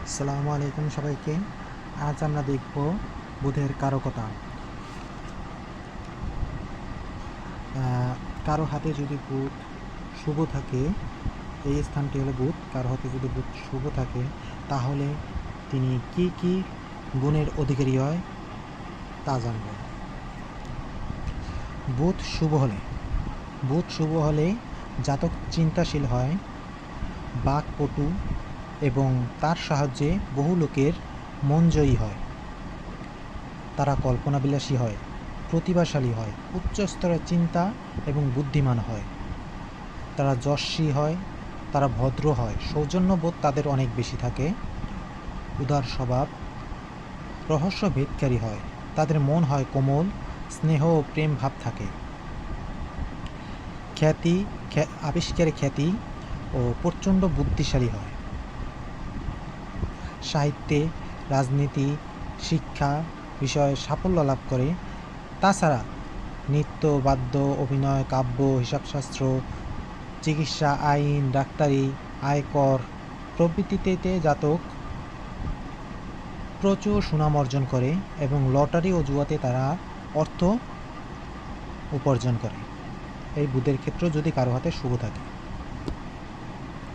আসসালামু আলাইকুম সবাইকে। আজ আমরা দেখব বুধের কারকতা। কারো হাতে যদি বুধ শুভ থাকে, এই স্থানটি হলো বুধ, কারো হাতে যদি বুধ শুভ থাকে তাহলে তিনি কি কি গুণের অধিকারী হয় তা জানব। বুধ শুভ হলে জাতক চিন্তাশীল হয়, বাকপটু এবং তার সাহায্যে বহু লোকের মন জয়ী হয়। তারা কল্পনাবিলাসী হয়, প্রতিভাশালী হয়, উচ্চ স্তরের চিন্তা এবং বুদ্ধিমান হয়। তারা যশস্বী হয়, তারা ভদ্র হয়, সৌজন্যবোধ তাদের অনেক বেশি থাকে, উদার স্বভাব, রহস্যভেদকারী হয়, তাদের মন হয় কোমল, স্নেহ ও প্রেম ভাব থাকে। আবিষ্কারে খ্যাতি ও প্রচণ্ড বুদ্ধিশালী হয়। সাহিত্যে, রাজনীতি, শিক্ষা বিষয়ে সাফল্য লাভ করে। তাছাড়া নৃত্য, বাদ্য, অভিনয়, কাব্য, হিসাবশাস্ত্র, চিকিৎসা, আইন, ডাক্তারি, আয়কর প্রভৃতিতে জাতক প্রচুর সুনাম অর্জন করে এবং লটারি ও জুয়াতে তারা অর্থ উপার্জন করে। এই বুধের ক্ষেত্র যদি কারো হাতে শুভ থাকে।